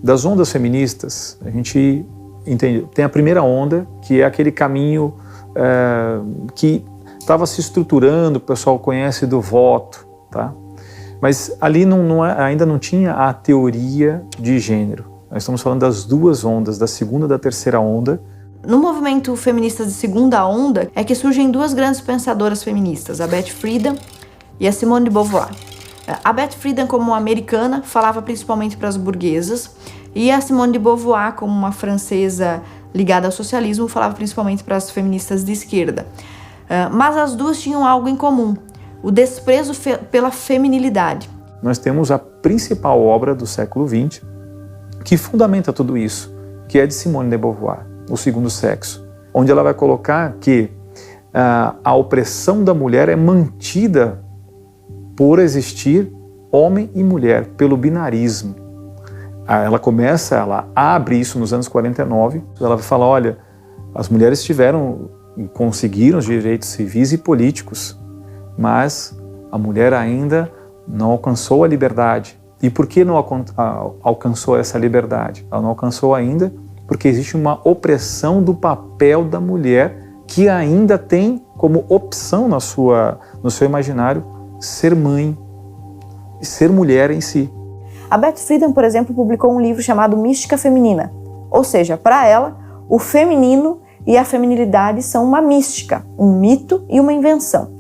das ondas feministas, a gente entende, tem a primeira onda, que é aquele caminho que estava se estruturando, o pessoal conhece do voto, tá? Mas ali ainda não tinha a teoria de gênero. Nós estamos falando das duas ondas, da segunda e da terceira onda. No movimento feminista de segunda onda é que surgem duas grandes pensadoras feministas, a Beth Friedan e a Simone de Beauvoir. A Beth Friedan, como americana, falava principalmente para as burguesas, e a Simone de Beauvoir, como uma francesa ligada ao socialismo, falava principalmente para as feministas de esquerda. Mas as duas tinham algo em comum: o desprezo pela feminilidade. Nós temos a principal obra do século XX que fundamenta tudo isso, que é de Simone de Beauvoir, O Segundo Sexo, onde ela vai colocar que a opressão da mulher é mantida por existir homem e mulher, pelo binarismo. Ela abre isso nos anos 49, ela vai falar, olha, as mulheres conseguiram os direitos civis e políticos, mas a mulher ainda não alcançou a liberdade. E por que não alcançou essa liberdade? Ela não alcançou ainda porque existe uma opressão do papel da mulher, que ainda tem como opção no seu imaginário ser mãe, ser mulher em si. A Beth Friedan, por exemplo, publicou um livro chamado Mística Feminina. Ou seja, para ela, o feminino e a feminilidade são uma mística, um mito e uma invenção.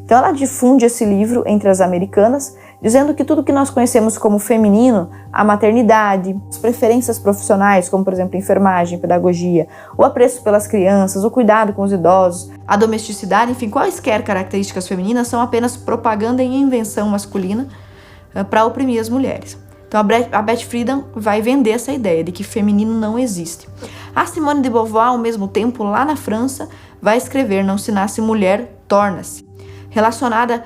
Então ela difunde esse livro entre as americanas, dizendo que tudo que nós conhecemos como feminino, a maternidade, as preferências profissionais, como por exemplo enfermagem, pedagogia, o apreço pelas crianças, o cuidado com os idosos, a domesticidade, enfim, quaisquer características femininas são apenas propaganda e invenção masculina para oprimir as mulheres. Então a Beth Friedan vai vender essa ideia de que feminino não existe. A Simone de Beauvoir, ao mesmo tempo, lá na França, vai escrever Não se nasce mulher, torna-se. Relacionada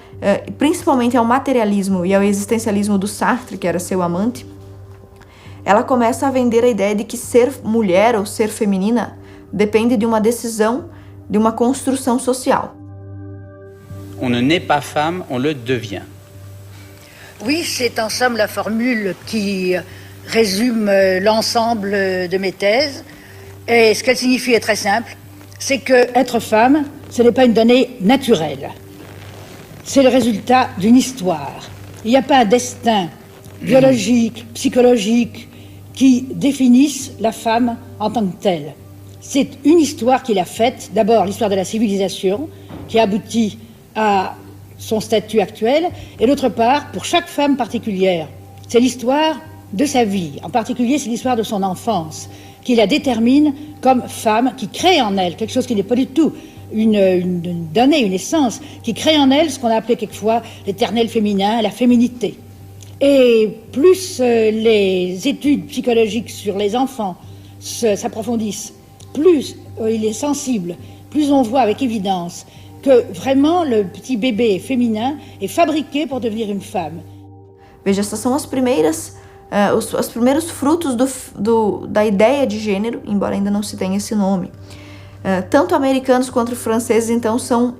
principalmente ao materialismo e ao existencialismo do Sartre, que era seu amante, ela começa a vender a ideia de que ser mulher ou ser feminina depende de uma decisão, de uma construção social. On ne naît pas femme, on le devient. Oui, c'est en somme la formule qui résume l'ensemble de mes thèses. Et ce qu'elle signifie est très simple, c'est que être femme, ce n'est pas une donnée naturelle. C'est le résultat d'une histoire. Il n'y a pas un destin biologique, psychologique qui définisse la femme en tant que telle. C'est une histoire qu'il a faite, d'abord l'histoire de la civilisation, qui aboutit à son statut actuel, et d'autre part, pour chaque femme particulière, c'est l'histoire de sa vie. En particulier, c'est l'histoire de son enfance, qui la détermine comme femme, qui crée en elle quelque chose qui n'est pas du tout une donnée, une essence, qui crée en elle ce qu'on a appelé quelquefois l'éternel féminin, la féminité. Et plus les études psychologiques sur les enfants s'approfondissent, plus il est sensible, plus on voit avec évidence que vraiment le petit bébé féminin est fabriqué pour devenir une femme. Veja, essas são os primeiros frutos da ideia de gênero, embora ainda não se tenha esse nome. Tanto americanos quanto franceses, então, são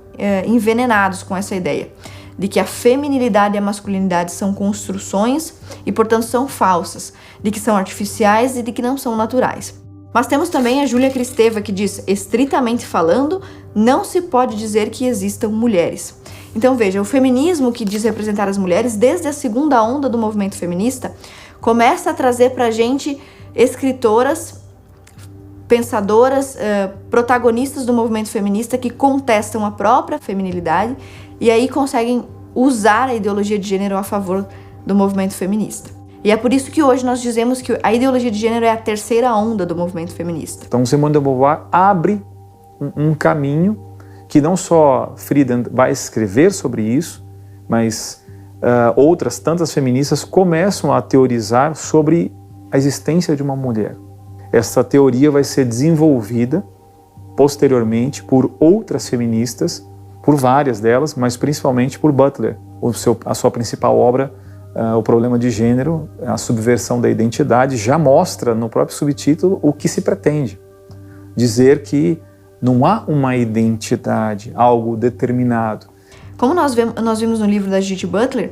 envenenados com essa ideia de que a feminilidade e a masculinidade são construções e, portanto, são falsas, de que são artificiais e de que não são naturais. Mas temos também a Júlia Kristeva, que diz, estritamente falando, não se pode dizer que existam mulheres. Então veja, o feminismo, que diz representar as mulheres, desde a segunda onda do movimento feminista, começa a trazer pra gente escritoras, pensadoras, protagonistas do movimento feminista que contestam a própria feminilidade e aí conseguem usar a ideologia de gênero a favor do movimento feminista. E é por isso que hoje nós dizemos que a ideologia de gênero é a terceira onda do movimento feminista. Então Simone de Beauvoir abre um caminho que não só Friedan vai escrever sobre isso, mas outras tantas feministas começam a teorizar sobre a existência de uma mulher. Essa teoria vai ser desenvolvida posteriormente por outras feministas, por várias delas, mas principalmente por Butler, a sua principal obra, O Problema de Gênero, a subversão da identidade, já mostra no próprio subtítulo o que se pretende. Dizer que não há uma identidade, algo determinado. Como nós vimos no livro da Judith Butler,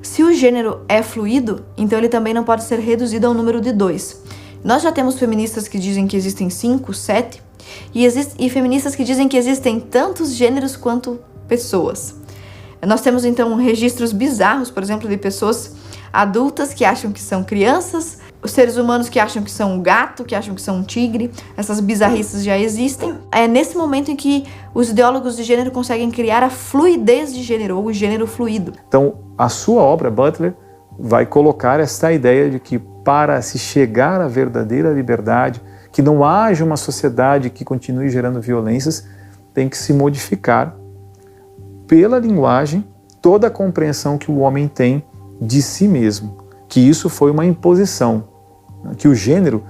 Se o gênero é fluido, então ele também não pode ser reduzido ao número de 2. Nós já temos feministas que dizem que existem 5, 7, e feministas que dizem que existem tantos gêneros quanto pessoas. Nós temos então registros bizarros, por exemplo, de pessoas adultas que acham que são crianças, os seres humanos que acham que são um gato, que acham que são um tigre. Essas bizarrices já existem. É nesse momento em que os ideólogos de gênero conseguem criar a fluidez de gênero, ou o gênero fluido. Então, a sua obra, Butler, vai colocar esta ideia de que para se chegar à verdadeira liberdade, que não haja uma sociedade que continue gerando violências, tem que se modificar pela linguagem toda a compreensão que o homem tem de si mesmo, que isso foi uma imposição, que o gênero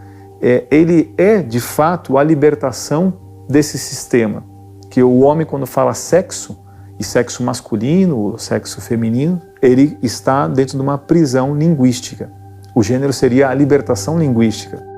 ele é de fato a libertação desse sistema, que o homem, quando fala sexo, e sexo masculino ou sexo feminino, ele está dentro de uma prisão linguística. O gênero seria a libertação linguística.